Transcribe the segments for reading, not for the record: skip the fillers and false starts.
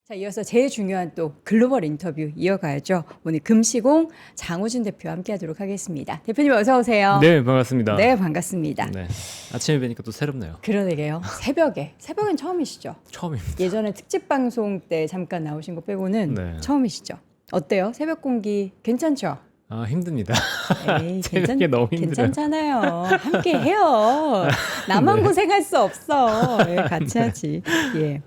자, 이어서 제일 중요한 또 글로벌 인터뷰 이어가야죠. 오늘 금시공 장우진 대표와 함께하도록 하겠습니다. 대표님 어서 오세요. 네, 반갑습니다. 네, 반갑습니다. 네, 아침에 뵈니까 또 새롭네요. 그러게요. 새벽엔 처음이시죠? 처음입니다. 예전에 특집 방송 때 잠깐 나오신 거 빼고는 네. 처음이시죠? 어때요? 새벽 공기 괜찮죠? 아, 힘듭니다. 에이, 새벽에 너무 힘들어요. 괜찮잖아요. 함께 해요. 나만 네. 고생할 수 없어. 예, 같이 하지. 예.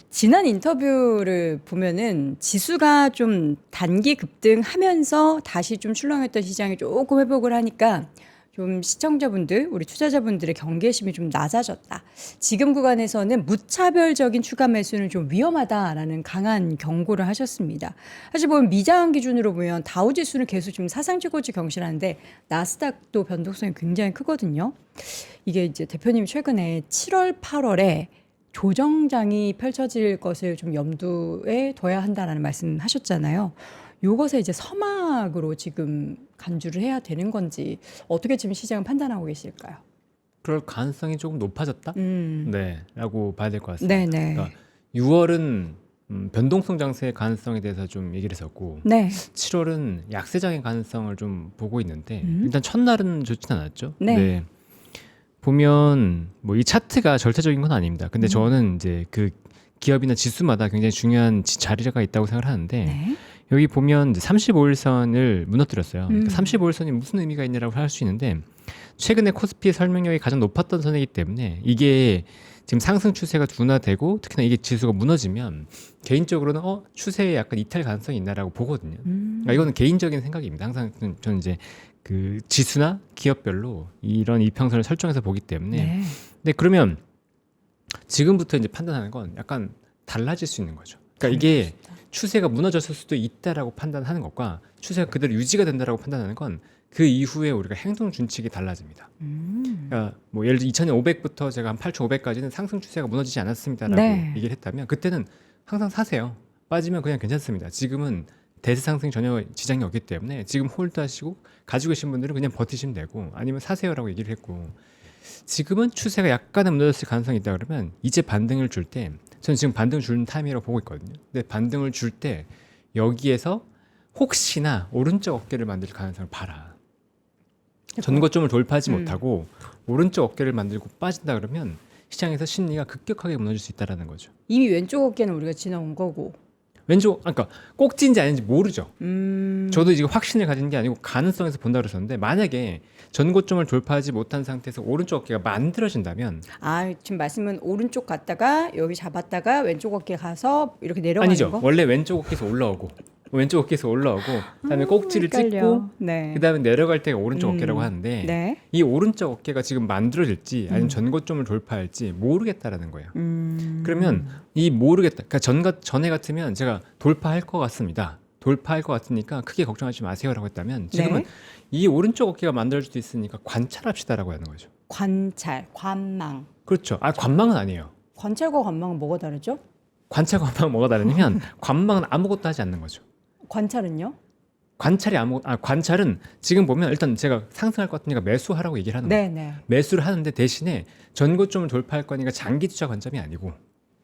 지난 인터뷰를 보면은 지수가 좀 단기 급등하면서 다시 좀 출렁였던 시장이 조금 회복을 하니까 좀 시청자분들, 우리 투자자분들의 경계심이 좀 낮아졌다. 지금 구간에서는 무차별적인 추가 매수는 좀 위험하다라는 강한 경고를 하셨습니다. 사실 보면 미장 기준으로 보면 다우 지수는 계속 지금 사상 최고치 경신하는데 나스닥도 변동성이 굉장히 크거든요. 이게 이제 대표님이 최근에 7월, 8월에 조정장이 펼쳐질 것을 좀 염두에 둬야 한다라는 말씀하셨잖아요. 요것에 이제 서막으로 지금 간주를 해야 되는 건지 어떻게 지금 시장을 판단하고 계실까요? 그럴 가능성이 조금 높아졌다? 네, 라고 봐야 될 것 같습니다. 네네. 그러니까 6월은 변동성 장세의 가능성에 대해서 좀 얘기를 했었고, 네. 7월은 약세장의 가능성을 좀 보고 있는데, 일단 첫날은 좋진 않았죠. 네. 보면 뭐 이 차트가 절대적인 건 아닙니다. 근데 저는 이제 그 기업이나 지수마다 굉장히 중요한 자리가 있다고 생각을 하는데, 네. 여기 보면 이제 35일선을 무너뜨렸어요. 그러니까 35일선이 무슨 의미가 있냐라고 할 수 있는데, 최근에 코스피 설명력이 가장 높았던 선이기 때문에 이게 지금 상승 추세가 둔화되고, 특히나 이게 지수가 무너지면 개인적으로는 추세에 약간 이탈 가능성이 있나라고 보거든요. 그러니까 이거는 개인적인 생각입니다. 항상 저는 이제 그 지수나 기업별로 이런 이평선을 설정해서 보기 때문에. 네. 근데 그러면 지금부터 이제 판단하는 건 약간 달라질 수 있는 거죠. 그러니까 이게 추세가 무너졌을 수도 있다라고 판단하는 것과 추세가 그대로 유지가 된다라고 판단하는 건 그 이후에 우리가 행동 준칙이 달라집니다. 그러니까 뭐 예를 들어 2,500부터 제가 한 8,500까지는 상승 추세가 무너지지 않았습니다라고 네. 얘기를 했다면, 그때는 항상 사세요. 빠지면 그냥 괜찮습니다. 지금은 대세 상승이 전혀 지장이 없기 때문에 지금 홀드하시고 가지고 계신 분들은 그냥 버티시면 되고, 아니면 사세요라고 얘기를 했고, 지금은 추세가 약간은 무너졌을 가능성이 있다 그러면 이제 반등을 줄 때, 저는 지금 반등을 주는 타이밍이라고 보고 있거든요. 근데 반등을 줄 때 여기에서 혹시나 오른쪽 어깨를 만들 가능성을 봐라. 전고점을 돌파하지 못하고 오른쪽 어깨를 만들고 빠진다 그러면 시장에서 심리가 급격하게 무너질 수 있다는 거죠. 이미 왼쪽 어깨는 우리가 지나온 거고. 왼쪽, 그러니까 꼭지인지 아닌지 모르죠. 저도 지금 확신을 가진 게 아니고 가능성에서 본다 그랬었는데, 만약에 전고점을 돌파하지 못한 상태에서 오른쪽 어깨가 만들어진다면, 아, 지금 말씀은 오른쪽 갔다가 여기 잡았다가 왼쪽 어깨 가서 이렇게 내려가는 아니죠. 거? 원래 왼쪽 어깨에서 올라오고 왼쪽 어깨에서 올라오고 그다음에 꼭지를 헷갈려. 찍고 네. 그다음에 내려갈 때가 오른쪽 어깨라고 하는데, 네. 이 오른쪽 어깨가 지금 만들어질지 아니면 전고점을 돌파할지 모르겠다라는 거예요. 그러면 이 모르겠다. 그러니까 전에 같으면 제가 돌파할 것 같습니다. 돌파할 것 같으니까 크게 걱정하지 마세요라고 했다면, 지금은 네. 이 오른쪽 어깨가 만들어질 수도 있으니까 관찰합시다라고 하는 거죠. 관찰, 관망. 그렇죠. 아, 관망은 아니에요. 관찰과 관망은 뭐가 다르죠? 관찰 관망은 뭐가 다르냐면 관망은 아무것도 하지 않는 거죠. 관찰은요? 관찰은 지금 보면 일단 제가 상승할 것 같으니까 매수하라고 얘기를 하는 거예요. 네. 매수를 하는데 대신에 전고점을 돌파할 거니까 장기 투자 관점이 아니고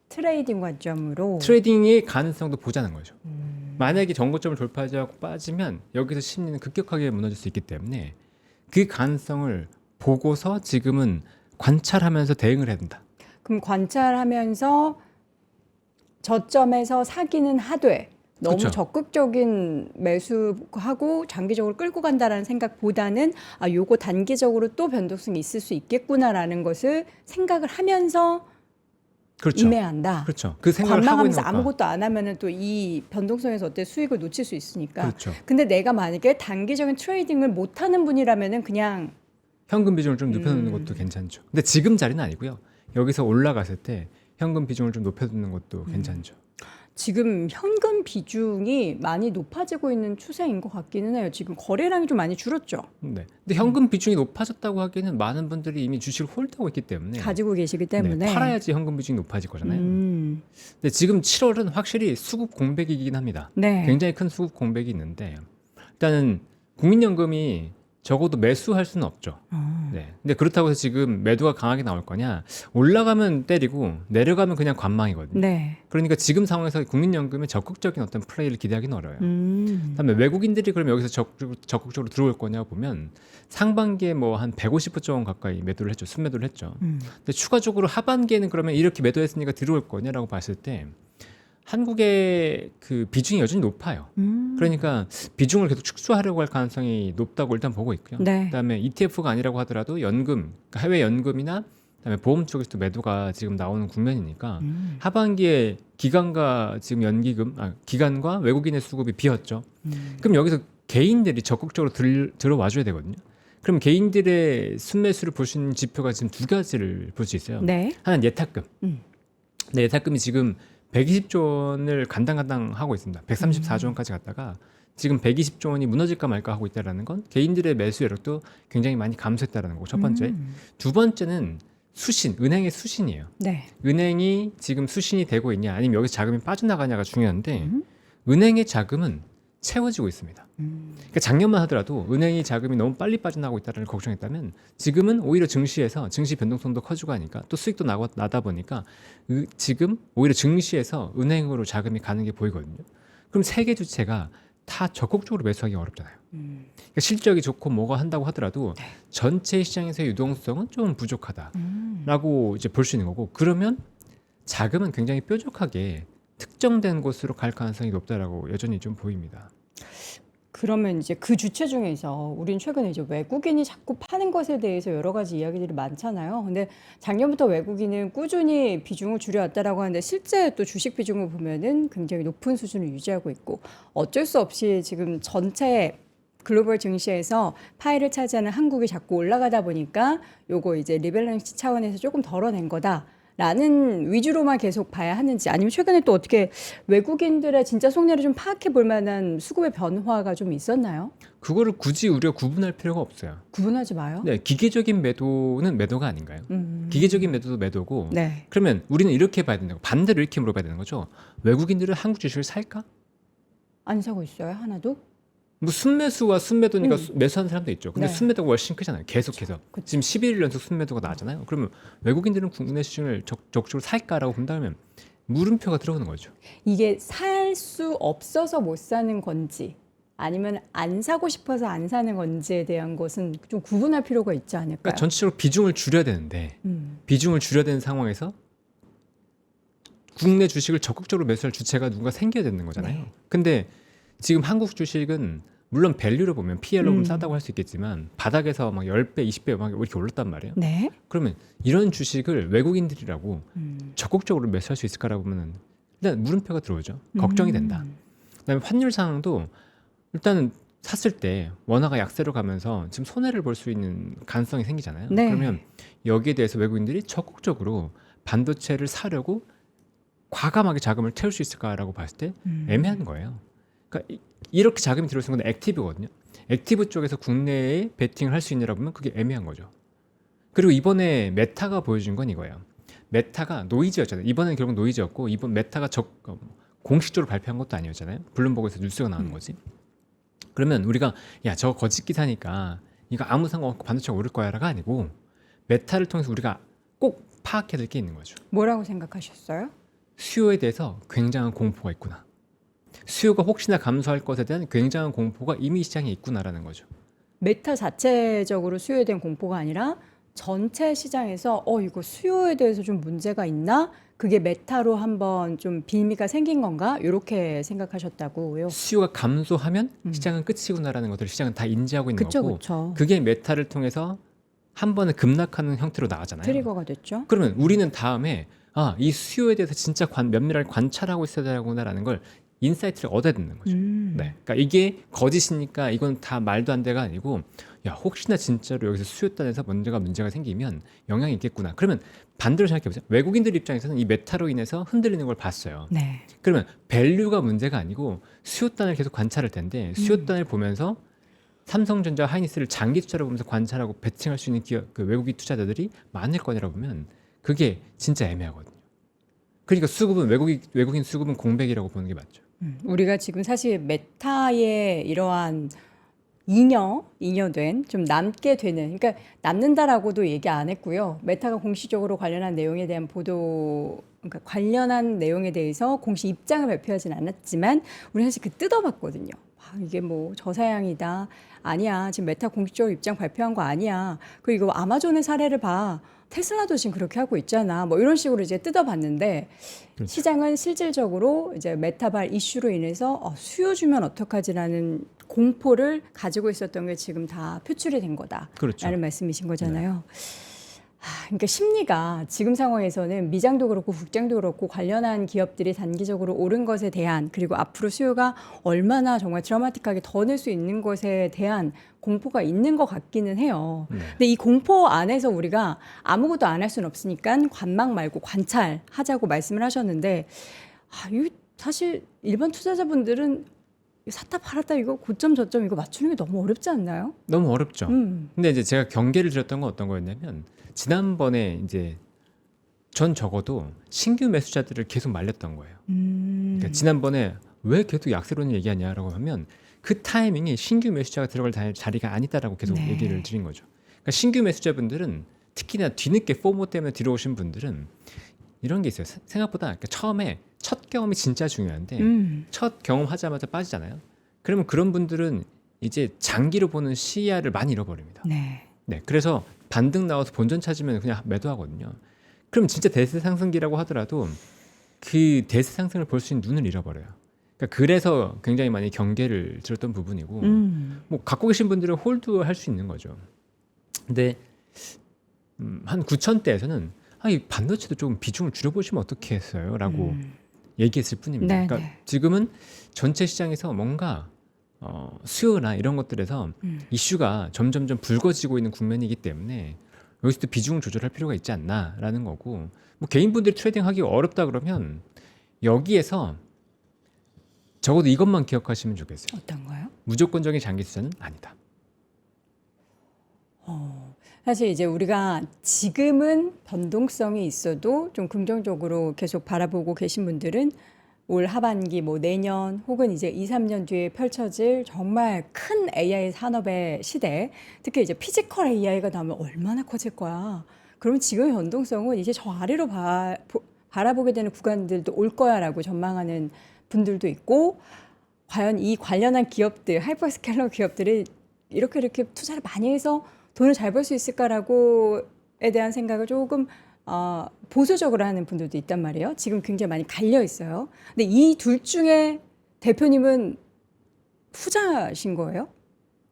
트레이딩 관점으로. 트레이딩의 가능성도 보자는 거죠. 만약에 전고점을 돌파하지 않고 빠지면 여기서 심리는 급격하게 무너질 수 있기 때문에 그 가능성을 보고서 지금은 관찰하면서 대응을 해야 된다. 그럼 관찰하면서 저점에서 사기는 하되 너무 그쵸. 적극적인 매수하고 장기적으로 끌고 간다라는 생각보다는 아, 요거 단기적으로 또 변동성이 있을 수 있겠구나라는 것을 생각을 하면서 그렇죠. 임해한다. 그렇죠. 그 생각을 하고 관망하면서 있는 것과. 아무것도 안 하면은 또 이 변동성에서 어때 수익을 놓칠 수 있으니까. 그렇죠. 근데 내가 만약에 단기적인 트레이딩을 못 하는 분이라면은 그냥 현금 비중을 좀 높여놓는 것도 괜찮죠. 근데 지금 자리는 아니고요. 여기서 올라갔을 때 현금 비중을 좀 높여두는 것도 괜찮죠. 지금 현금 비중이 많이 높아지고 있는 추세인 것 같기는 해요. 지금 거래량이 좀 많이 줄었죠. 네. 근데 현금 비중이 높아졌다고 하기에는 많은 분들이 이미 주식을 홀드하고 있기 때문에 가지고 계시기 때문에. 네, 팔아야지 현금 비중이 높아질 거잖아요. 음. 근데 지금 7월은 확실히 수급 공백이긴 합니다. 네. 굉장히 큰 수급 공백이 있는데, 일단은 국민연금이 적어도 매수할 수는 없죠. 네. 근데 그렇다고 해서 지금 매도가 강하게 나올 거냐? 올라가면 때리고 내려가면 그냥 관망이거든요. 네. 그러니까 지금 상황에서 국민연금의 적극적인 어떤 플레이를 기대하기는 어려워요. 그다음에 외국인들이 그럼 여기서 적극적으로 들어올 거냐 보면 상반기에 뭐 한 150% 원 가까이 매도를 했죠. 순매도를 했죠. 근데 추가적으로 하반기에는 그러면 이렇게 매도했으니까 들어올 거냐라고 봤을 때 한국의 그 비중이 여전히 높아요. 그러니까 비중을 계속 축소하려고 할 가능성이 높다고 일단 보고 있고요. 네. 그다음에 ETF가 아니라고 하더라도 연금, 그러니까 해외 연금이나 그다음에 보험 쪽에서도 매도가 지금 나오는 국면이니까 하반기에 기관과 지금 기관과 외국인의 수급이 비었죠. 그럼 여기서 개인들이 적극적으로 들어와줘야 되거든요. 그럼 개인들의 순매수를 볼 수 있는 지표가 지금 두 가지를 볼 수 있어요. 네. 하나는 예탁금. 네, 예탁금이 지금 120조 원을 간당간당 하고 있습니다. 134조 원까지 갔다가 지금 120조 원이 무너질까 말까 하고 있다는 건 개인들의 매수 여력도 굉장히 많이 감소했다는 거고 첫 번째. 두 번째는 은행의 수신이에요. 네. 은행이 지금 수신이 되고 있냐 아니면 여기서 자금이 빠져나가냐가 중요한데 은행의 자금은 채워지고 있습니다. 그러니까 작년만 하더라도 은행이 자금이 너무 빨리 빠져나가고 있다는 걸 걱정했다면 지금은 오히려 증시에서 증시 변동성도 커지고 하니까 또 수익도 나다 보니까 지금 오히려 증시에서 은행으로 자금이 가는 게 보이거든요. 그럼 세계 주체가 다 적극적으로 매수하기 어렵잖아요. 그러니까 실적이 좋고 뭐가 한다고 하더라도 전체 시장에서의 유동성은 좀 부족하다라고 이제 볼 수 있는 거고 그러면 자금은 굉장히 뾰족하게 특정된 곳으로 갈 가능성이 높다라고 여전히 좀 보입니다. 그러면 이제 그 주체 중에서 우린 최근에 이제 외국인이 자꾸 파는 것에 대해서 여러 가지 이야기들이 많잖아요. 근데 작년부터 외국인은 꾸준히 비중을 줄여왔다라고 하는데 실제 또 주식 비중을 보면은 굉장히 높은 수준을 유지하고 있고 어쩔 수 없이 지금 전체 글로벌 증시에서 파이를 차지하는 한국이 자꾸 올라가다 보니까 요거 이제 리밸런스 차원에서 조금 덜어낸 거다. 라는 위주로만 계속 봐야 하는지 아니면 최근에 또 어떻게 외국인들의 진짜 속내를 좀 파악해 볼 만한 수급의 변화가 좀 있었나요? 그거를 굳이 우리가 구분할 필요가 없어요. 구분하지 마요. 네, 기계적인 매도는 매도가 아닌가요? 기계적인 매도도 매도고. 네. 그러면 우리는 이렇게 봐야 된다고 반대로 이렇게 물어봐야 되는 거죠. 외국인들은 한국 주식을 살까? 안 사고 있어요, 하나도? 뭐 순매수와 순매도니까 매수하는 사람도 있죠. 근데 네. 순매도가 훨씬 크잖아요. 계속해서. 그쵸. 지금 11일 연속 순매도가 나왔잖아요. 그러면 외국인들은 국내 시중을 적극적으로 살까라고 본다면 물음표가 들어오는 거죠. 이게 살 수 없어서 못 사는 건지 아니면 안 사고 싶어서 안 사는 건지에 대한 것은 좀 구분할 필요가 있지 않을까요? 그러니까 전체적으로 비중을 줄여야 되는데 비중을 줄여야 되는 상황에서 국내 주식을 적극적으로 매수할 주체가 누군가 생겨야 되는 거잖아요. 네. 근데 지금 한국 주식은 물론 밸류로 보면 PL로 보면 싸다고 할 수 있겠지만 바닥에서 막 10배, 20배 막 이렇게 올랐단 말이에요. 네. 그러면 이런 주식을 외국인들이라고 적극적으로 매수할 수 있을까라고 보면 일단 물음표가 들어오죠. 걱정이 된다. 그다음에 환율 상황도 일단은 샀을 때 원화가 약세로 가면서 지금 손해를 볼 수 있는 가능성이 생기잖아요. 네. 그러면 여기에 대해서 외국인들이 적극적으로 반도체를 사려고 과감하게 자금을 태울 수 있을까라고 봤을 때 애매한 거예요. 그러니까 이렇게 자금이 들어오는 건 액티브거든요. 액티브 쪽에서 국내에 베팅을 할 수 있느라 보면 그게 애매한 거죠. 그리고 이번에 메타가 보여준 건 이거예요. 메타가 노이즈였잖아요. 이번엔 결국 노이즈였고 이번 메타가 공식적으로 발표한 것도 아니었잖아요. 블룸버그에서 뉴스가 나오는 거지. 그러면 우리가 야 저거 거짓 기사니까 이거 아무 상관없고 반도체가 오를 거야라가 아니고 메타를 통해서 우리가 꼭 파악해야 될 게 있는 거죠. 뭐라고 생각하셨어요? 수요에 대해서 굉장한 공포가 있구나. 수요가 혹시나 감소할 것에 대한 굉장한 공포가 이미 시장에 있구나라는 거죠. 메타 자체적으로 수요에 대한 공포가 아니라 전체 시장에서 이거 수요에 대해서 좀 문제가 있나? 그게 메타로 한번 좀 빌미가 생긴 건가? 이렇게 생각하셨다고요. 수요가 감소하면 시장은 끝이구나라는 것들을 시장은 다 인지하고 있는 그쵸, 거고 그쵸. 그게 메타를 통해서 한 번에 급락하는 형태로 나가잖아요. 트리거가 됐죠. 그러면 우리는 다음에 이 수요에 대해서 진짜 면밀하게 관찰하고 있어야 되구나라는 걸 인사이트를 얻어야 되는 거죠. 네, 그러니까 이게 거짓이니까 이건 다 말도 안 돼가 아니고 야 혹시나 진짜로 여기서 수요단에서 문제가 생기면 영향이 있겠구나. 그러면 반대로 생각해 보세요. 외국인들 입장에서는 이 메타로 인해서 흔들리는 걸 봤어요. 네. 그러면 밸류가 문제가 아니고 수요단을 계속 관찰할 텐데 수요단을 보면서 삼성전자, 하이닉스를 장기 투자로 보면서 관찰하고 베팅할 수 있는 그 외국인 투자자들이 많을 거냐라 보면 그게 진짜 애매하거든요. 그러니까 수급은 외국인 수급은 공백이라고 보는 게 맞죠. 우리가 지금 사실 메타의 이러한 잉여된 좀 남게 되는, 그러니까 남는다라고도 얘기 안 했고요. 메타가 공식적으로 관련한 내용에 대한 보도, 그러니까 관련한 내용에 대해서 공식 입장을 발표하진 않았지만 우리 사실 그 뜯어봤거든요. 아, 이게 뭐 저사양이다. 아니야. 지금 메타 공식적으로 입장 발표한 거 아니야. 그리고 아마존의 사례를 봐. 테슬라도 지금 그렇게 하고 있잖아. 뭐 이런 식으로 이제 뜯어봤는데 그렇죠. 시장은 실질적으로 이제 메타발 이슈로 인해서 수요 주면 어떡하지라는 공포를 가지고 있었던 게 지금 다 표출이 된 거다라는 그렇죠. 말씀이신 거잖아요. 그러니까 심리가 지금 상황에서는 미장도 그렇고 국장도 그렇고 관련한 기업들이 단기적으로 오른 것에 대한, 그리고 앞으로 수요가 얼마나 정말 드라마틱하게 더 늘 수 있는 것에 대한 공포가 있는 것 같기는 해요. 근데 이 공포 안에서 우리가 아무것도 안 할 수는 없으니까 관망 말고 관찰하자고 말씀을 하셨는데, 이거 사실 일반 투자자분들은 샀다 팔았다 이거 고점 저점 이거 맞추는 게 너무 어렵지 않나요? 너무 어렵죠. 근데 이제 제가 경계를 드렸던 건 어떤 거였냐면, 지난번에 이제 전 적어도 신규 매수자들을 계속 말렸던 거예요. 그러니까 지난번에 왜 계속 약세론을 얘기하냐라고 하면 그 타이밍에 신규 매수자가 들어갈 자리가 아니다라고 계속 네. 얘기를 드린 거죠. 그러니까 신규 매수자분들은 특히나 뒤늦게 포모 때문에 들어오신 분들은 이런 게 있어요. 생각보다 그러니까 처음에 첫 경험이 진짜 중요한데 첫 경험하자마자 빠지잖아요. 그러면 그런 분들은 이제 장기로 보는 시야를 많이 잃어버립니다. 네. 네, 그래서 반등 나와서 본전 찾으면 그냥 매도하거든요. 그럼 진짜 대세 상승기라고 하더라도 그 대세 상승을 볼 수 있는 눈을 잃어버려요. 그러니까 그래서 굉장히 많이 경계를 들었던 부분이고, 뭐 갖고 계신 분들은 홀드할 수 있는 거죠. 근데 한 9,000대에서는 이 반도체도 좀 비중을 줄여보시면 어떻게 했어요?라고 얘기했을 뿐입니다. 네, 그러니까 네. 지금은 전체 시장에서 뭔가 수요나 이런 것들에서 이슈가 점점점 불거지고 있는 국면이기 때문에 여기서도 비중 조절할 필요가 있지 않나라는 거고, 뭐 개인분들이 트레이딩하기 어렵다 그러면 여기에서 적어도 이것만 기억하시면 좋겠어요. 어떤 거요? 무조건적인 장기 투자는 아니다. 사실 이제 우리가 지금은 변동성이 있어도 좀 긍정적으로 계속 바라보고 계신 분들은 올 하반기 뭐 내년 혹은 이제 2, 3년 뒤에 펼쳐질 정말 큰 AI 산업의 시대, 특히 이제 피지컬 AI가 나오면 얼마나 커질 거야. 그러면 지금의 변동성은 이제 저 아래로 바라보게 되는 구간들도 올 거야라고 전망하는 분들도 있고, 과연 이 관련한 기업들, 하이퍼스케일러 기업들이 이렇게 투자를 많이 해서 돈을 잘 벌 수 있을까라고에 대한 생각을 조금 보수적으로 하는 분들도 있단 말이에요. 지금 굉장히 많이 갈려 있어요. 근데 이 둘 중에 대표님은 후자신 거예요?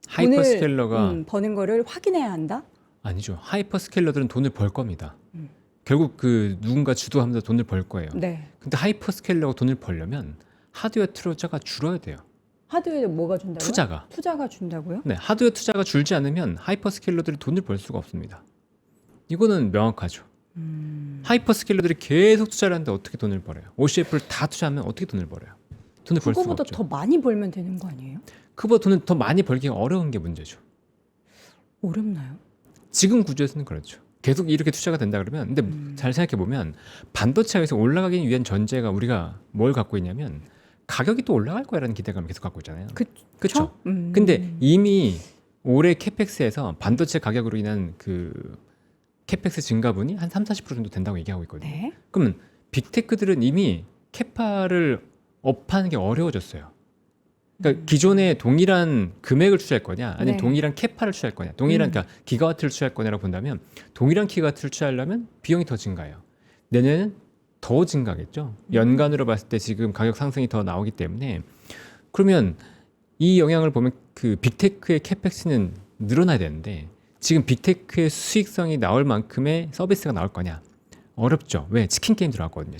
하이퍼스케일러가 돈을 버는 거를 확인해야 한다? 아니죠. 하이퍼스케일러들은 돈을 벌 겁니다. 결국 그 누군가 주도하면서 돈을 벌 거예요. 네. 근데 하이퍼스케일러가 돈을 벌려면 하드웨어 투자가 줄어야 돼요. 하드웨어 뭐가 준다고요? 투자가 준다고요? 네, 하드웨어 투자가 줄지 않으면 하이퍼스케일러들이 돈을 벌 수가 없습니다. 이거는 명확하죠. 하이퍼스케일러들이 계속 투자를 하는데 어떻게 돈을 벌어요? OCF를 다 투자하면 어떻게 돈을 벌어요? 돈을 벌 수가 그거보다 없죠. 더 많이 벌면 되는 거 아니에요? 그보다 돈을 더 많이 벌기가 어려운 게 문제죠. 어렵나요? 지금 구조에서는 그렇죠. 계속 이렇게 투자가 된다 그러면, 근데 잘 생각해 보면 반도체가 계속 올라가기 위한 전제가 우리가 뭘 갖고 있냐면 가격이 또 올라갈 거라는 기대감을 계속 갖고 있잖아요. 그렇죠. 근데 이미 올해 캐펙스에서 반도체 가격으로 인한 그 캐펙스 증가분이 한 3-40% 정도 된다고 얘기하고 있거든요. 네. 그러면 빅테크들은 이미 캐파를 업하는 게 어려워졌어요. 그러니까 기존에 동일한 금액을 투자할 거냐, 아니면 네. 동일한 캐파를 투자할 거냐, 동일한 그러니까 기가와트를 투자할 거냐라고 본다면 동일한 기가와트를 투자하려면 비용이 더 증가해요. 내년은 더 증가겠죠. 연간으로 봤을 때 지금 가격 상승이 더 나오기 때문에, 그러면 이 영향을 보면 그 빅테크의 캐펙스는 늘어나야 되는데 지금 빅테크의 수익성이 나올 만큼의 서비스가 나올 거냐? 어렵죠. 왜? 치킨 게임 들어갔거든요.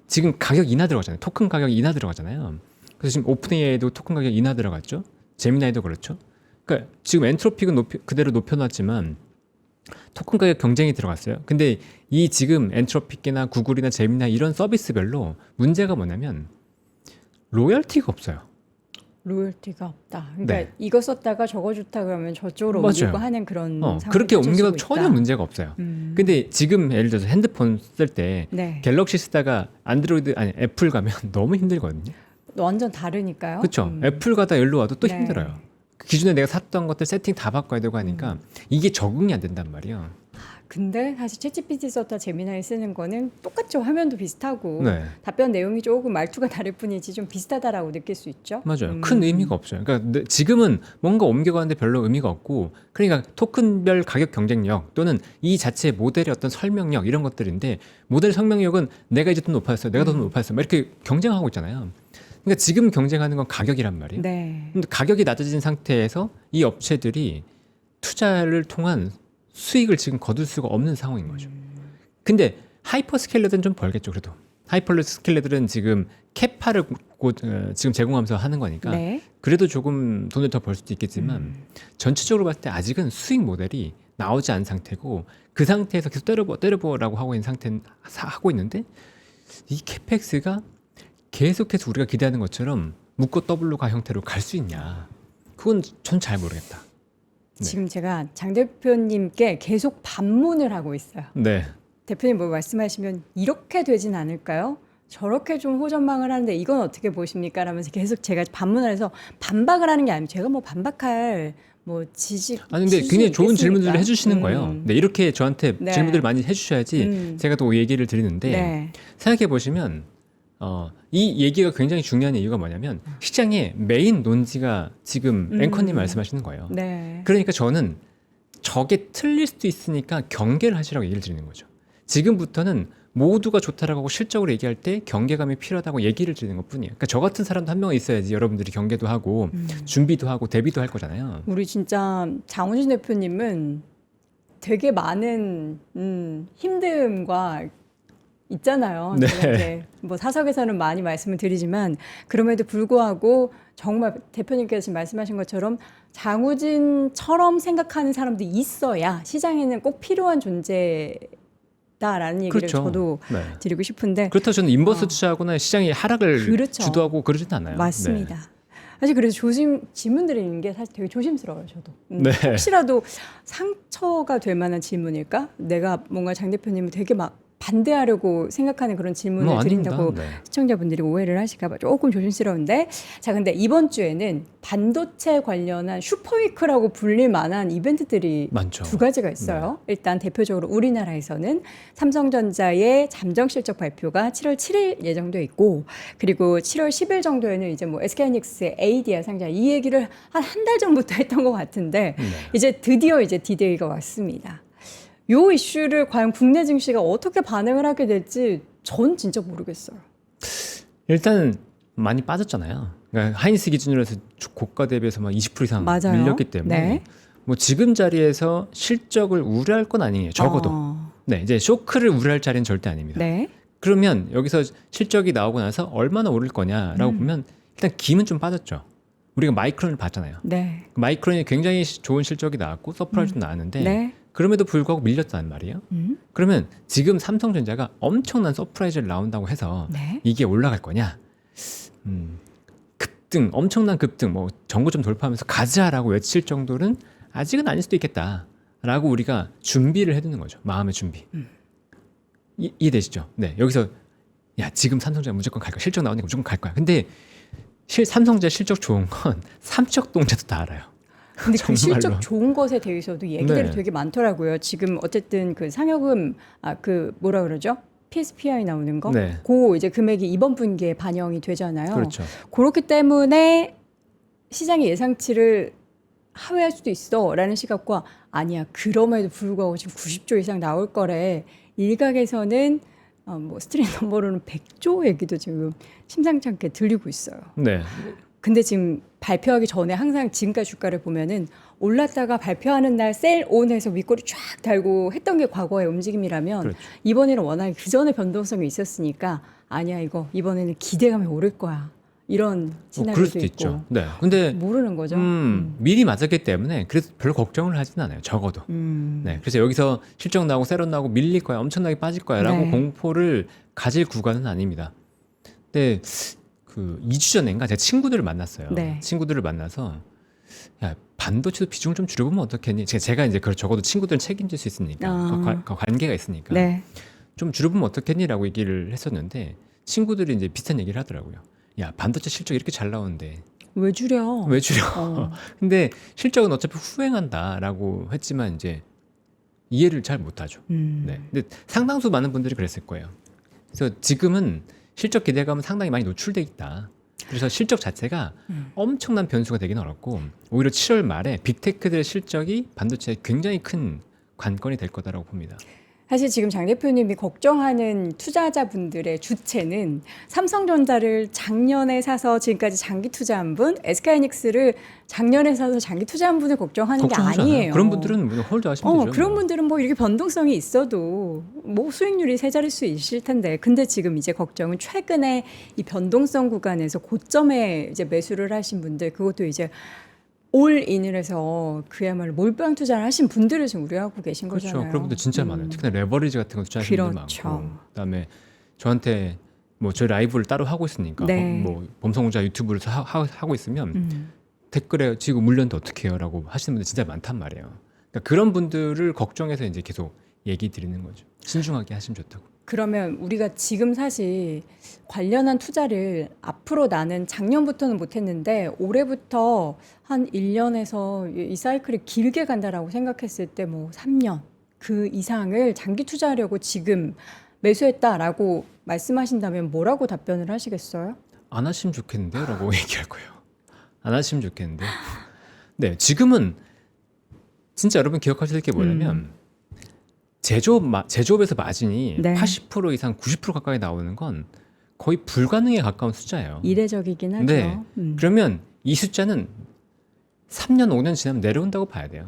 지금 가격 인하 들어가잖아요. 토큰 가격 인하 들어가잖아요. 그래서 지금 오픈 AI도 토큰 가격 인하 들어갔죠. 제미나이도 그렇죠. 그러니까 지금 엔트로픽은 그대로 높여놨지만 토큰 가격 경쟁이 들어갔어요. 근데 이 지금 엔트로픽이나 구글이나 제미나이 이런 서비스별로 문제가 뭐냐면 로열티가 없어요. 로열티가 없다. 그러니까 네. 이거 썼다가 저거 좋다 그러면 저쪽으로 맞아요. 옮기고 하는 그런 상황이 그렇게 옮겨도 펼쳐지고 전혀 있다. 문제가 없어요. 근데 지금 예를 들어서 핸드폰 쓸 때 네. 갤럭시 쓰다가 안드로이드 아니 애플 가면 너무 힘들거든요. 완전 다르니까요. 그렇죠. 애플 가다 일로 와도 또 네. 힘들어요. 기존에 내가 샀던 것들 세팅 다 바꿔야 되고 하니까 이게 적응이 안 된단 말이에요. 근데 사실 챗GPT 썼다 제미나이 쓰는 거는 똑같죠. 화면도 비슷하고 네. 답변 내용이 조금 말투가 다를 뿐이지 좀 비슷하다라고 느낄 수 있죠. 맞아요. 큰 의미가 없어요. 그러니까 지금은 뭔가 옮겨가는데 별로 의미가 없고, 그러니까 토큰별 가격 경쟁력 또는 이 자체의 모델의 어떤 설명력 이런 것들인데, 모델 설명력은 내가 이제 돈 높아졌어요, 내가 더 높아졌어요, 막 이렇게 경쟁하고 있잖아요. 그러니까 지금 경쟁하는 건 가격이란 말이에요. 네. 근데 가격이 낮아진 상태에서 이 업체들이 투자를 통한 수익을 지금 거둘 수가 없는 상황인 거죠. 근데 하이퍼스케일러들은 좀 벌겠죠. 그래도 하이퍼스케일러들은 지금 캐파를 지금 제공하면서 하는 거니까 네. 그래도 조금 돈을 더 벌 수도 있겠지만 전체적으로 봤을 때 아직은 수익 모델이 나오지 않은 상태고, 그 상태에서 계속 때려보라고 하고 있는 하고 있는데, 이 캐펙스가 계속해서 우리가 기대하는 것처럼 묶고 더블로 가 형태로 갈 수 있냐, 그건 전 잘 모르겠다. 네. 지금 제가 장 대표님께 계속 반문을 하고 있어요. 네. 대표님 뭐 말씀하시면 이렇게 되진 않을까요? 저렇게 좀 호전망을 하는데 이건 어떻게 보십니까? 라면서 계속 제가 반문을 해서 반박을 하는 게 아니고, 제가 뭐 반박할 뭐 지식. 아니 근데 굉장히 좋은 질문들을 해주시는 거예요. 네, 이렇게 저한테 네. 질문들을 많이 해주셔야지 제가 또 얘기를 드리는데, 네. 생각해 보시면 이 얘기가 굉장히 중요한 이유가 뭐냐면, 시장의 메인 논지가 지금 앵커님 말씀하시는 거예요. 네. 그러니까 저는 저게 틀릴 수도 있으니까 경계를 하시라고 얘기를 드리는 거죠. 지금부터는 모두가 좋다라고 하고 실적으로 얘기할 때 경계감이 필요하다고 얘기를 드리는 것뿐이에요. 그러니까 저 같은 사람도 한 명은 있어야지 여러분들이 경계도 하고 준비도 하고 대비도 할 거잖아요. 우리 진짜 장훈진 대표님은 되게 많은 힘듦과 있잖아요. 네. 제가 이제 뭐 사석에서는 많이 말씀을 드리지만, 그럼에도 불구하고 정말 대표님께서 지금 말씀하신 것처럼 장우진처럼 생각하는 사람도 있어야 시장에는 꼭 필요한 존재다라는 얘기를 그렇죠. 저도 네. 드리고 싶은데. 그렇다고 저는 인버스 투자하거나 시장의 하락을 그렇죠. 주도하고 그러지는 않아요. 맞습니다. 네. 사실 그래서 질문 드리는 게 사실 되게 조심스러워요, 저도. 네. 혹시라도 상처가 될 만한 질문일까? 내가 뭔가 장 대표님을 되게 막 반대하려고 생각하는 그런 질문을 뭐 아닙니다. 드린다고 네. 시청자분들이 오해를 하실까 봐 조금 조심스러운데, 자, 근데 이번 주에는 반도체 관련한 슈퍼위크라고 불릴 만한 이벤트들이 많죠. 두 가지가 있어요. 일단 대표적으로 우리나라에서는 삼성전자의 잠정 실적 발표가 7월 7일 예정돼 있고, 그리고 7월 10일 정도에는 이제 뭐 SK하이닉스의 ADR 상장, 이 얘기를 한 달 전부터 했던 것 같은데 이제 드디어 이제 디데이가 왔습니다. 요 이슈를 과연 국내 증시가 어떻게 반응을 하게 될지 전 진짜 모르겠어요. 일단 많이 빠졌잖아요. 그러니까 하이닉스 기준으로 해서 고가 대비해서 막 20% 이상 맞아요. 밀렸기 때문에 네. 뭐 지금 자리에서 실적을 우려할 건 아니에요. 적어도. 네, 이제 쇼크를 우려할 자리는 절대 아닙니다. 네. 그러면 여기서 실적이 나오고 나서 얼마나 오를 거냐라고 보면 일단 김은 좀 빠졌죠. 우리가 마이크론을 봤잖아요. 네. 마이크론이 굉장히 좋은 실적이 나왔고 서프라이즈도 나왔는데 네. 그럼에도 불구하고 밀렸단 말이에요. 그러면 지금 삼성전자가 엄청난 서프라이즈를 나온다고 해서 네. 이게 올라갈 거냐? 급등, 엄청난 급등, 뭐 정고점 돌파하면서 가자라고 외칠 정도는 아직은 아닐 수도 있겠다라고 우리가 준비를 해두는 거죠. 마음의 준비. 이해되시죠? 네, 여기서 야 지금 삼성전자 무조건 갈 거야. 실적 나오니까 무조건 갈 거야. 근데 삼성전자 실적 좋은 건 삼척동자도 다 알아요. 근데 그 정말로. 실적 좋은 것에 대해서도 얘기들이 네. 되게 많더라고요. 지금 어쨌든 그 상여금 그 뭐라 그러죠? PSPI 나오는 거. 네. 그 이제 금액이 이번 분기에 반영이 되잖아요. 그렇죠. 그렇기 때문에 시장의 예상치를 하회할 수도 있어라는 시각과, 아니야 그럼에도 불구하고 지금 90조 이상 나올 거래. 일각에서는 뭐 스트릿 넘버로는 100조 얘기도 지금 심상치 않게 들리고 있어요. 네. 근데 지금 발표하기 전에 항상 지금까지 주가를 보면은 올랐다가 발표하는 날 셀 온해서 윗꼬리 쫙 달고 했던 게 과거의 움직임이라면, 그렇죠. 이번에는 워낙에 그 전에 변동성이 있었으니까 아니야 이거 이번에는 기대감이 오를 거야, 이런 시나리오도 그럴 수도 있고. 있죠. 네. 근데 모르는 거죠. 미리 맞았기 때문에 그래서 별 걱정을 하진 않아요. 적어도. 네. 그래서 여기서 실적 나오고 세론 나오고 밀릴 거야, 엄청나게 빠질 거야라고 네. 공포를 가질 구간은 아닙니다. 근데 그 2주 전인가 제가 친구들을 만났어요. 네. 친구들을 만나서 야 반도체도 비중을 좀 줄여보면 어떻겠니? 제가 이제 그걸 적어도 친구들은 책임질 수 있으니까 그 관계가 있으니까 네. 좀 줄여보면 어떻겠니라고 얘기를 했었는데 친구들이 이제 비슷한 얘기를 하더라고요. 야 반도체 실적 이렇게 잘 나오는데 왜 줄여? 왜 줄여? 어. 근데 실적은 어차피 후행한다라고 했지만 이제 이해를 잘 못하죠. 네. 근데 상당수 많은 분들이 그랬을 거예요. 그래서 지금은 실적 기대감은 상당히 많이 노출돼 있다. 그래서 실적 자체가 엄청난 변수가 되기는 어렵고 오히려 7월 말에 빅테크들의 실적이 반도체에 굉장히 큰 관건이 될 거다라고 봅니다. 사실 지금 장 대표님이 걱정하는 투자자분들의 주체는 삼성전자를 작년에 사서 지금까지 장기 투자한 분, SK하이닉스를 작년에 사서 장기 투자한 분을 걱정하는 게 걱정하잖아요. 아니에요. 그런 분들은 뭐 홀드 하시면 되죠. 그런 뭐. 분들은 뭐 이렇게 변동성이 있어도 뭐 수익률이 세 자릿수 있을 텐데, 근데 지금 이제 걱정은 최근에 이 변동성 구간에서 고점에 이제 매수를 하신 분들, 그것도 이제 올인을 해서 그야말로 몰빵 투자를 하신 분들을 지금 우려하고 계신 그렇죠. 거잖아요. 그런 분들 진짜 많아요. 특히나 레버리지 같은 거 투자하시는 분들 그렇죠. 많고, 그다음에 저한테 뭐 저희 라이브를 따로 하고 있으니까 네. 뭐 범성공자 유튜브를 하고 있으면 댓글에 지금 물렸는데 어떻게 해요라고 하시는 분들 진짜 많단 말이에요. 그러니까 그런 분들을 걱정해서 이제 계속 얘기 드리는 거죠. 신중하게 하시면 좋다고. 그러면 우리가 지금 사실 관련한 투자를 앞으로 나는 작년부터는 못했는데 올해부터 한 1년에서 이 사이클이 길게 간다라고 생각했을 때 뭐 3년 그 이상을 장기 투자하려고 지금 매수했다라고 말씀하신다면 뭐라고 답변을 하시겠어요? 안 하시면 좋겠는데요? 라고 얘기할 거예요. 안 하시면 좋겠는데요. 네, 지금은 진짜 여러분 기억하셔야 될 게 뭐냐면 제조업에서 마진이 네. 80% 이상 90% 가까이 나오는 건 거의 불가능에 가까운 숫자예요. 이례적이긴 하죠. 네. 그러면 이 숫자는 3년, 5년 지나면 내려온다고 봐야 돼요.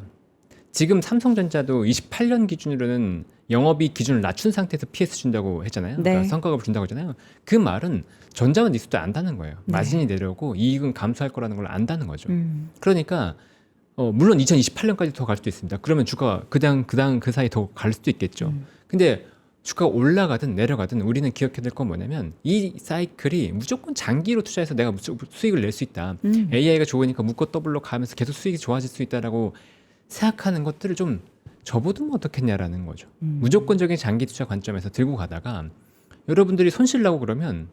지금 삼성전자도 28년 기준으로는 영업이익 기준을 낮춘 상태에서 PS 준다고 했잖아요. 네. 그러니까 성과급을 준다고 했잖아요. 그 말은 전자만 니수도 안다는 거예요. 네. 마진이 내려오고 이익은 감소할 거라는 걸 안다는 거죠. 그러니까 물론 2028년까지 더 갈 수도 있습니다. 그러면 주가 그 사이 더 갈 수도 있겠죠. 근데 주가가 올라가든 내려가든 우리는 기억해야 될 건 뭐냐면 이 사이클이 무조건 장기로 투자해서 내가 수익을 낼 수 있다. AI가 좋으니까 묶어 더블로 가면서 계속 수익이 좋아질 수 있다라고 생각하는 것들을 좀 접어두면 어떻겠냐라는 거죠. 무조건적인 장기 투자 관점에서 들고 가다가 여러분들이 손실 나고 그러면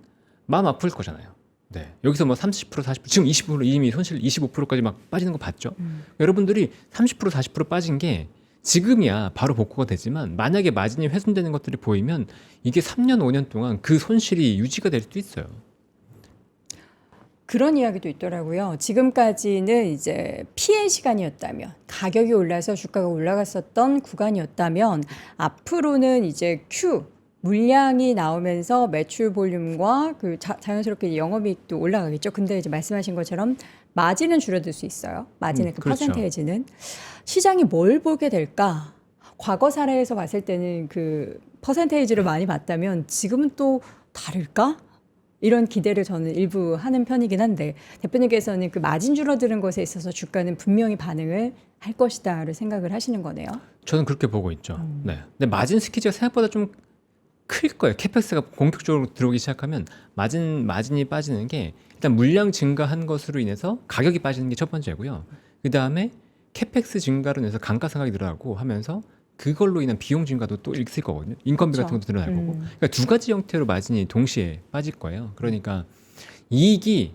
마음 아플 거잖아요. 네. 여기서 뭐 30%, 40% 지금 20% 이미 손실 25%까지 막 빠지는 거 봤죠. 여러분들이 30% 40% 빠진 게 지금이야 바로 복구가 되지만 만약에 마진이 훼손되는 것들이 보이면 이게 3년 5년 동안 그 손실이 유지가 될 수도 있어요. 그런 이야기도 있더라고요. 지금까지는 이제 피해 시간이었다면, 가격이 올라서 주가가 올라갔었던 구간이었다면 앞으로는 이제 물량이 나오면서 매출 볼륨과 그 자연스럽게 영업이익도 올라가겠죠. 근데 이제 말씀하신 것처럼 마진은 줄어들 수 있어요. 마진의 그 그렇죠. 퍼센테이지는. 시장이 뭘 보게 될까? 과거 사례에서 봤을 때는 그 퍼센테이지를 많이 봤다면 지금은 또 다를까? 이런 기대를 저는 일부 하는 편이긴 한데, 대표님께서는 그 마진 줄어드는 것에 있어서 주가는 분명히 반응을 할 것이다를 생각을 하시는 거네요. 저는 그렇게 보고 있죠. 네. 근데 마진 스키즈가 생각보다 좀 클 거예요. 캐펙스가 본격적으로 들어오기 시작하면 마진이 빠지는 게 일단 물량 증가한 것으로 인해서 가격이 빠지는 게 첫 번째고요. 그 다음에 캐펙스 증가로 인해서 감가상각이 늘어나고 하면서 그걸로 인한 비용 증가도 또 있을 거거든요. 인건비 그렇죠. 같은 것도 늘어날 거고. 그러니까 두 가지 형태로 마진이 동시에 빠질 거예요. 그러니까 이익이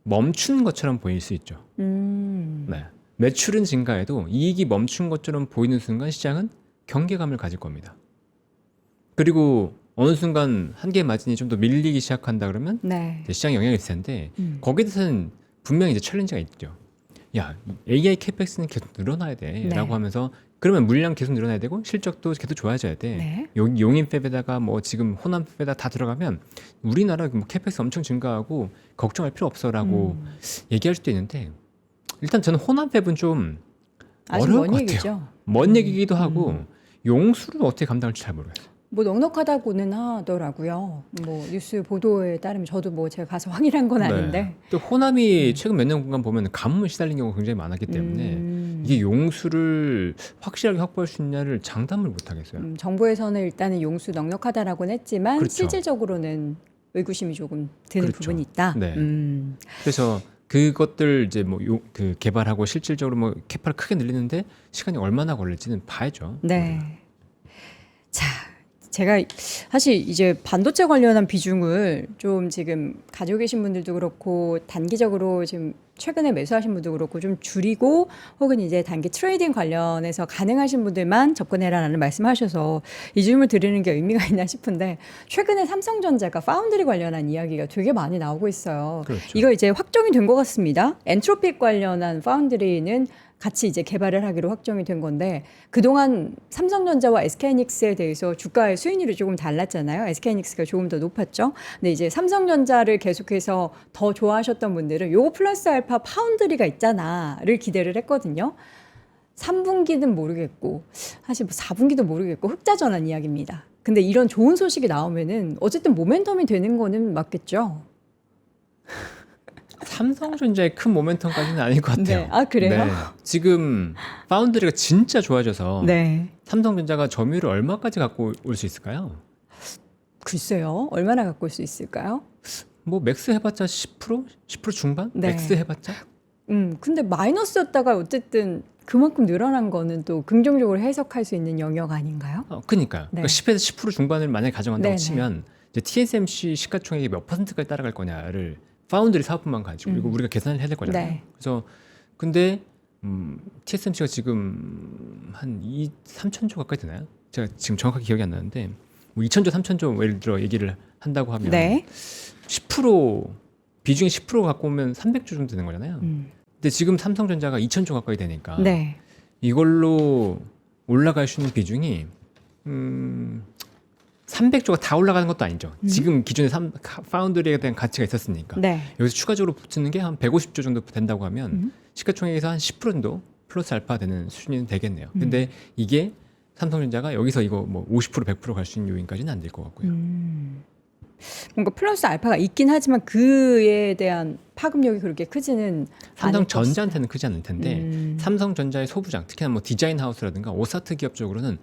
멈춘 것처럼 보일 수 있죠. 네. 매출은 증가해도 이익이 멈춘 것처럼 보이는 순간 시장은 경계감을 가질 겁니다. 그리고 어느 순간 한 개의 마진이 좀 더 밀리기 시작한다 그러면 네. 이제 시장에 영향이 있을 텐데 거기에 대해서는 분명히 이제 챌린지가 있죠. 야, AI 캐펙스는 계속 늘어나야 돼. 네. 라고 하면서 그러면 물량 계속 늘어나야 되고 실적도 계속 좋아져야 돼. 네. 용인팹에다가 뭐 지금 호남팹에다 다 들어가면 우리나라 뭐 캐펙스 엄청 증가하고 걱정할 필요 없어라고 얘기할 수도 있는데 일단 저는 호남팹은 좀 아직 어려울 먼 것 얘기죠. 같아요. 먼 얘기기도 하고 용수를 어떻게 감당할지 잘 모르겠어요. 뭐 넉넉하다고는 하더라고요. 뭐 뉴스 보도에 따르면 저도 뭐 제가 가서 확인한 건 아닌데. 네. 또 호남이 최근 몇 년간 보면 가뭄에 시달린 경우가 굉장히 많았기 때문에 이게 용수를 확실하게 확보할 수 있냐를 장담을 못 하겠어요. 정부에서는 일단은 용수 넉넉하다라고는 했지만 그렇죠. 실질적으로는 의구심이 조금 드는 그렇죠. 부분이 있다. 네. 그래서 그것들 이제 뭐 그 개발하고 실질적으로 뭐 캐파를 크게 늘리는데 시간이 얼마나 걸릴지는 봐야죠. 네. 자, 제가 사실 이제 반도체 관련한 비중을 좀 지금 가지고 계신 분들도 그렇고 단기적으로 지금 최근에 매수하신 분도 그렇고 좀 줄이고 혹은 이제 단기 트레이딩 관련해서 가능하신 분들만 접근해라라는 말씀하셔서 이 질문을 드리는 게 의미가 있나 싶은데 최근에 삼성전자가 파운드리 관련한 이야기가 되게 많이 나오고 있어요. 그렇죠. 이거 이제 확정이 된 것 같습니다. 엔트로픽 관련한 파운드리는 같이 이제 개발을 하기로 확정이 된 건데 그동안 삼성전자와 SK하이닉스에 대해서 주가의 수익률이 조금 달랐잖아요. SK하이닉스가 조금 더 높았죠. 근데 이제 삼성전자를 계속해서 더 좋아하셨던 분들은 요거 플러스 알파 파운드리가 있잖아를 기대를 했거든요. 3분기는 모르겠고 사실 뭐 4분기도 모르겠고 흑자 전환 이야기입니다. 근데 이런 좋은 소식이 나오면은 어쨌든 모멘텀이 되는 거는 맞겠죠. 삼성전자의 큰 모멘텀까지는 아닐 것 같아요. 네. 아, 그래요? 네. 지금 파운드리가 진짜 좋아져서 네. 삼성전자가 점유율을 얼마까지 갖고 올 수 있을까요? 글쎄요. 얼마나 갖고 올 수 있을까요? 뭐 맥스 해봤자 10%? 10% 중반? 네. 맥스 해봤자? 근데 마이너스였다가 어쨌든 그만큼 늘어난 거는 또 긍정적으로 해석할 수 있는 영역 아닌가요? 그러니까요. 네. 그러니까 10에서 10% 중반을 만약에 가져간다고 네네. 치면 이제 TSMC 시가총액이 몇 퍼센트까지 따라갈 거냐를 파운드리 사업부만 가지고 이거 우리가 계산을 해야 될 거잖아요. 네. 그래서 근데 TSMC가 지금 한 3천조 가까이 되나요? 제가 지금 정확하게 기억이 안 나는데 뭐 2천조, 3천조 예를 들어 얘기를 한다고 하면 네. 10% 비중이 10% 갖고 오면 300조 정도 되는 거잖아요. 근데 지금 삼성전자가 2천조 가까이 되니까 네. 이걸로 올라갈 수 있는 비중이 300조가 다 올라가는 것도 아니죠. 지금 기존에 파운드리에 대한 가치가 있었으니까 네. 여기서 추가적으로 붙는 게 한 150조 정도 된다고 하면 시가총액에서 한 10% 정도 플러스 알파 되는 수준이 되겠네요. 근데 이게 삼성전자가 여기서 이거 뭐 50% 100% 갈 수 있는 요인까지는 안 될 것 같고요. 뭔가 플러스 알파가 있긴 하지만 그에 대한 파급력이 그렇게 크지는 삼성전자한테는 크지 않을 텐데 음. 삼성전자의 소부장, 특히나 뭐 디자인 하우스라든가 오사트 기업 쪽으로는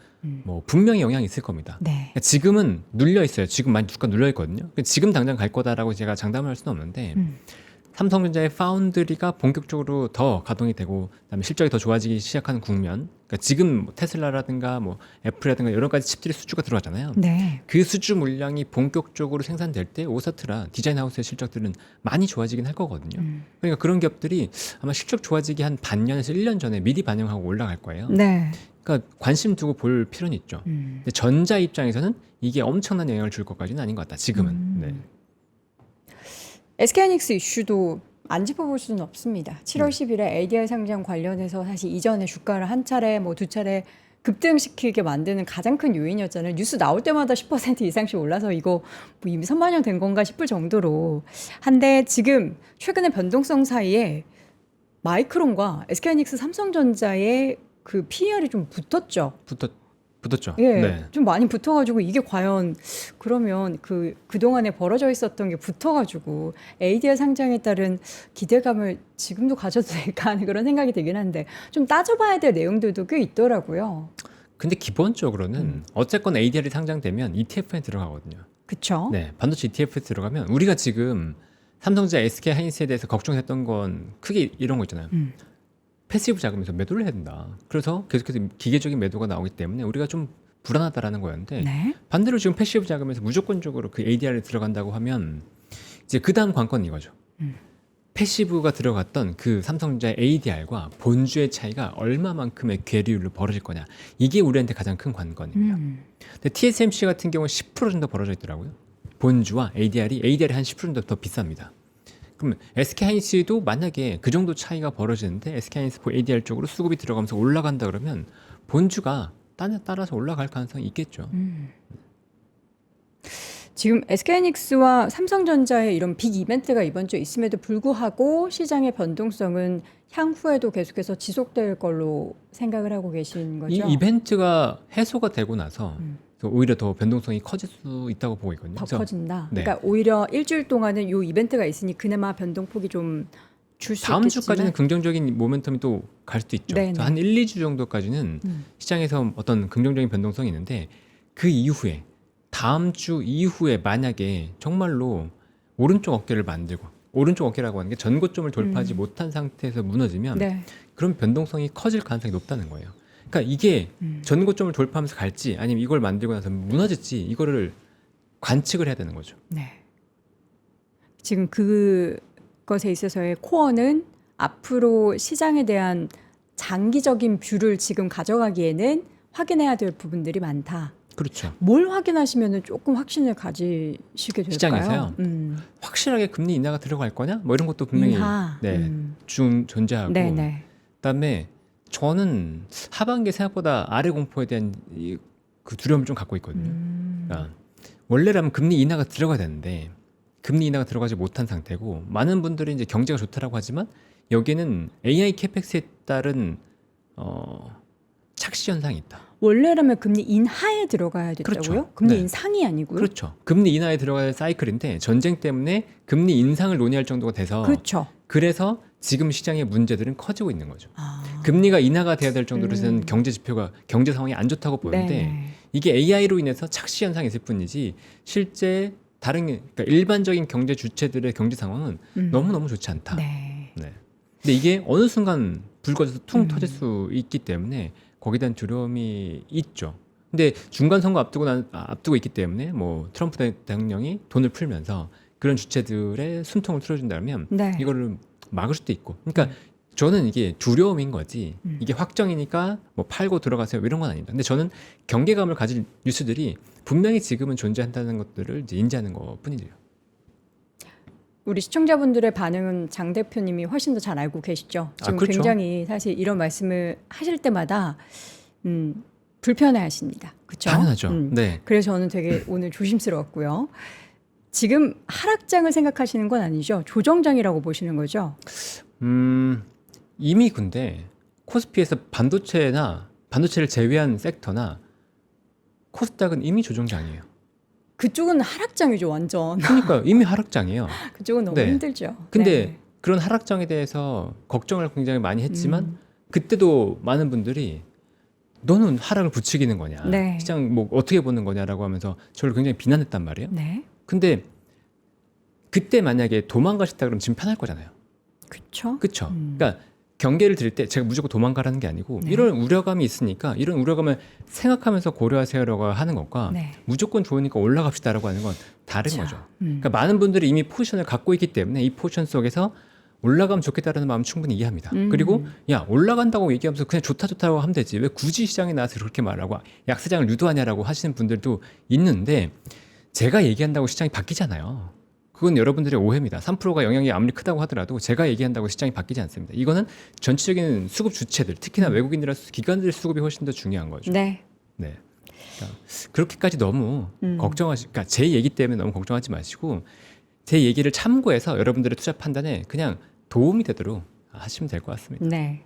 뭐 분명히 영향이 있을 겁니다. 네. 그러니까 지금은 눌려 있어요. 지금 많이 주가 눌려 있거든요. 그러니까 지금 당장 갈 거다라고 제가 장담을 할 수는 없는데 삼성전자의 파운드리가 본격적으로 더 가동이 되고 그다음에 실적이 더 좋아지기 시작하는 국면. 그러니까 지금 뭐 테슬라라든가 뭐 애플이라든가 여러 가지 칩들이 수주가 들어가잖아요. 네. 그 수주 물량이 본격적으로 생산될 때 오사트라 디자인 하우스의 실적들은 많이 좋아지긴 할 거거든요. 그러니까 그런 기업들이 아마 실적 좋아지기 한 반년에서 1년 전에 미리 반영하고 올라갈 거예요. 네. 그러니까 관심 두고 볼 필요는 있죠. 근데 전자 입장에서는 이게 엄청난 영향을 줄 것까지는 아닌 것 같다. 지금은. 네. SK하이닉스 이슈도 안 짚어볼 수는 없습니다. 7월 10일에 ADR 상장 관련해서 사실 이전에 주가를 한 차례 뭐 두 차례 급등시키게 만드는 가장 큰 요인이었잖아요. 뉴스 나올 때마다 10% 이상씩 올라서 이거 뭐 이미 선반영 된 건가 싶을 정도로 한데 지금 최근에 변동성 사이에 마이크론과 SK하이닉스 삼성전자의 그 PER이 좀 붙었죠. 붙었죠. 예, 네. 좀 많이 붙어가지고 이게 과연 그러면 그동안에 벌어져 있었던 게 붙어가지고 ADR 상장에 따른 기대감을 지금도 가져도 될까 하는 그런 생각이 들긴 한데 좀 따져봐야 될 내용들도 꽤 있더라고요. 근데 기본적으로는 어쨌건 ADR이 상장되면 ETF에 들어가거든요. 그쵸? 네, 반도체 ETF에 들어가면 우리가 지금 삼성전자, SK 하이닉스에 대해서 걱정했던 건 크게 이런 거 있잖아요. 패시브 자금에서 매도를 해야 된다. 그래서 계속해서 기계적인 매도가 나오기 때문에 우리가 좀 불안하다라는 거였는데 네. 반대로 지금 패시브 자금에서 무조건적으로 그 ADR에 들어간다고 하면 이제 그 다음 관건은 이거죠. 패시브가 들어갔던 그 삼성전자의 ADR과 본주의 차이가 얼마만큼의 괴리율로 벌어질 거냐. 이게 우리한테 가장 큰 관건이에요. 근데 TSMC 같은 경우는 10% 정도 벌어져 있더라고요. 본주와 ADR이 한 10% 정도 더 비쌉니다. 그럼 SK하이닉스도 만약에 그 정도 차이가 벌어지는데 SK하이닉스 ADR 쪽으로 수급이 들어가면서 올라간다 그러면 본주가 따라서 올라갈 가능성이 있겠죠. 지금 SK하이닉스와 삼성전자의 이런 빅 이벤트가 이번 주에 있음에도 불구하고 시장의 변동성은 향후에도 계속해서 지속될 걸로 생각을 하고 계신 거죠? 이 이벤트가 해소가 되고 나서 오히려 더 변동성이 커질 수 있다고 보고 있거든요. 더 그래서 커진다. 네. 그러니까 오히려 일주일 동안은 이 이벤트가 있으니 그나마 변동폭이 좀 줄 수 다음 있겠지만 주까지는 긍정적인 모멘텀이 또 갈 수도 있죠. 네네. 그래서 한 1, 2주 정도까지는 시장에서 어떤 긍정적인 변동성이 있는데 그 이후에 다음 주 이후에 만약에 정말로 오른쪽 어깨를 만들고 오른쪽 어깨라고 하는 게 전고점을 돌파하지 못한 상태에서 무너지면 네. 그런 변동성이 커질 가능성이 높다는 거예요. 그러니까 이게 전고점을 돌파하면서 갈지 아니면 이걸 만들고 나서 무너질지 이거를 관측을 해야 되는 거죠. 네. 지금 그것에 있어서의 코어는 앞으로 시장에 대한 장기적인 뷰를 지금 가져가기에는 확인해야 될 부분들이 많다. 그렇죠. 뭘 확인하시면 조금 확신을 가지시게 될까요? 시장에서요. 확실하게 금리 인하가 들어갈 거냐? 뭐 이런 것도 분명히 인하. 존재하고 네네. 그다음에 저는 하반기에 생각보다 아래 공포에 대한 그 두려움을 좀 갖고 있거든요. 그러니까 원래라면 금리 인하가 들어가야 되는데 금리 인하가 들어가지 못한 상태고 많은 분들이 이제 경제가 좋다라고 하지만 여기에는 AI 캐펙스에 따른 착시 현상이 있다. 원래라면 금리 인하에 들어가야 됐다고요? 그렇죠. 금리 네. 인상이 아니고요? 그렇죠. 금리 인하에 들어갈 사이클인데 전쟁 때문에 금리 인상을 논의할 정도가 돼서 그렇죠. 그래서 지금 시장의 문제들은 커지고 있는 거죠. 아. 금리가 인하가 돼야 될 정도로는 경제 지표가 경제 상황이 안 좋다고 보는데 네네. 이게 AI로 인해서 착시 현상이 있을 뿐이지 실제 다른 그러니까 일반적인 경제 주체들의 경제 상황은 너무너무 좋지 않다. 네. 네. 근데 이게 어느 순간 불 꺼져서 퉁 터질 수 있기 때문에 거기에 대한 두려움이 있죠. 근데 중간 선거 앞두고 있기 때문에 뭐 트럼프 대통령이 돈을 풀면서 그런 주체들의 숨통을 틀어준다면 네. 이거를 막을 수도 있고. 그러니까 저는 이게 두려움인 거지. 이게 확정이니까 뭐 팔고 들어가세요 이런 건 아닙니다. 근데 저는 경계감을 가질 뉴스들이 분명히 지금은 존재한다는 것들을 이제 인지하는 것뿐이죠. 우리 시청자분들의 반응은 장 대표님이 훨씬 더 잘 알고 계시죠. 지금 그렇죠. 굉장히 사실 이런 말씀을 하실 때마다 불편해하십니다. 그렇죠? 당연하죠. 네. 그래서 저는 되게 오늘 조심스러웠고요. 지금 하락장을 생각하시는 건 아니죠? 조정장이라고 보시는 거죠? 이미 근데 코스피에서 반도체를 제외한 섹터나 코스닥은 이미 조정장이에요. 그쪽은 하락장이죠, 완전. 그러니까 이미 하락장이에요. 그쪽은 너무 네. 힘들죠. 근데 네. 그런 하락장에 대해서 걱정을 굉장히 많이 했지만 그때도 많은 분들이 너는 하락을 부추기는 거냐, 네. 시장 뭐 어떻게 보는 거냐라고 하면서 저를 굉장히 비난했단 말이에요. 네. 근데 그때 만약에 도망가셨다 그러면 지금 편할 거잖아요. 그렇죠. 그렇죠. 그러니까 경계를 드릴 때 제가 무조건 도망가라는 게 아니고 네. 이런 우려감이 있으니까 이런 우려감을 생각하면서 고려하세요라고 하는 것과 네. 무조건 좋으니까 올라갑시다라고 하는 건 다른 자, 거죠. 그러니까 많은 분들이 이미 포지션을 갖고 있기 때문에 이 포지션 속에서 올라가면 좋겠다라는 마음 충분히 이해합니다. 그리고 야 올라간다고 얘기하면서 그냥 좋다고 하면 되지 왜 굳이 시장에 나와서 그렇게 말하고 약세장을 유도하냐라고 하시는 분들도 있는데 제가 얘기한다고 시장이 바뀌잖아요. 그건 여러분들의 오해입니다. 3%가 영향이 아무리 크다고 하더라도 제가 얘기한다고 시장이 바뀌지 않습니다. 이거는 전체적인 수급 주체들, 특히나 외국인이라서 기관들의 수급이 훨씬 더 중요한 거죠. 네. 네. 그러니까 그렇게까지 너무 그러니까 제 얘기 때문에 너무 걱정하지 마시고 제 얘기를 참고해서 여러분들의 투자 판단에 그냥 도움이 되도록 하시면 될 것 같습니다. 네.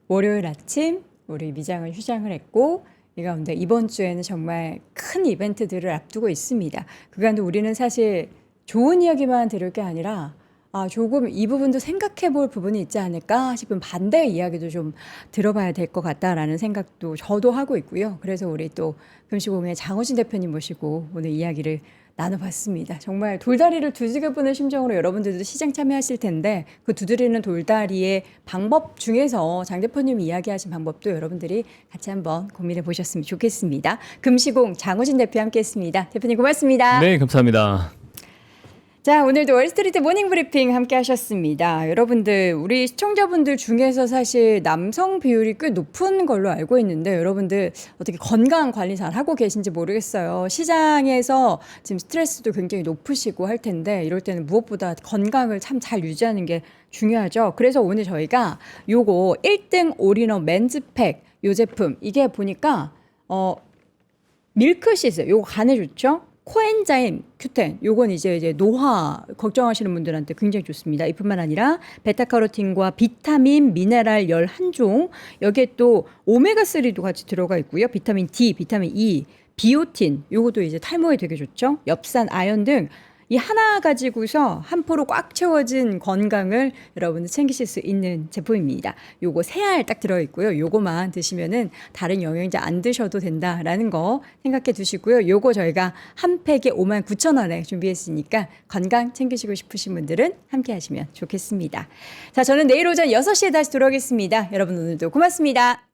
월요일 아침 우리 미장은 휴장을 했고 이 가운데 이번 주에는 정말 큰 이벤트들을 앞두고 있습니다. 그간도 우리는 사실 좋은 이야기만 들을 게 아니라 조금 이 부분도 생각해 볼 부분이 있지 않을까 싶은 반대의 이야기도 좀 들어봐야 될 것 같다라는 생각도 저도 하고 있고요. 그래서 우리 또 금시고민의 장호진 대표님 모시고 오늘 이야기를 나눠봤습니다. 정말 돌다리를 두드려보는 심정으로 여러분들도 시장 참여하실 텐데 그 두드리는 돌다리의 방법 중에서 장 대표님이 이야기하신 방법도 여러분들이 같이 한번 고민해 보셨으면 좋겠습니다. 금시공 장호진 대표 함께했습니다. 대표님 고맙습니다. 네, 감사합니다. 자, 오늘도 월스트리트 모닝 브리핑 함께 하셨습니다. 여러분들, 우리 시청자분들 중에서 사실 남성 비율이 꽤 높은 걸로 알고 있는데 여러분들 어떻게 건강 관리 잘 하고 계신지 모르겠어요. 시장에서 지금 스트레스도 굉장히 높으시고 할 텐데 이럴 때는 무엇보다 건강을 참 잘 유지하는 게 중요하죠. 그래서 오늘 저희가 요거 1등 올인원 맨즈팩 요 제품 이게 보니까 밀크시스 요거 간에 좋죠. 코엔자임 Q10 요건 이제 노화 걱정하시는 분들한테 굉장히 좋습니다. 이뿐만 아니라 베타카로틴과 비타민, 미네랄 11종 여기에 또 오메가3도 같이 들어가 있고요. 비타민 D, 비타민 E, 비오틴 요것도 이제 탈모에 되게 좋죠. 엽산, 아연 등 이 하나 가지고서 한 포로 꽉 채워진 건강을 여러분들 챙기실 수 있는 제품입니다. 요거 3알 딱 들어있고요. 요거만 드시면은 다른 영양제 안 드셔도 된다라는 거 생각해 두시고요. 요거 저희가 한 팩에 59,000원에 준비했으니까 건강 챙기시고 싶으신 분들은 함께 하시면 좋겠습니다. 자, 저는 내일 오전 6시에 다시 돌아오겠습니다. 여러분 오늘도 고맙습니다.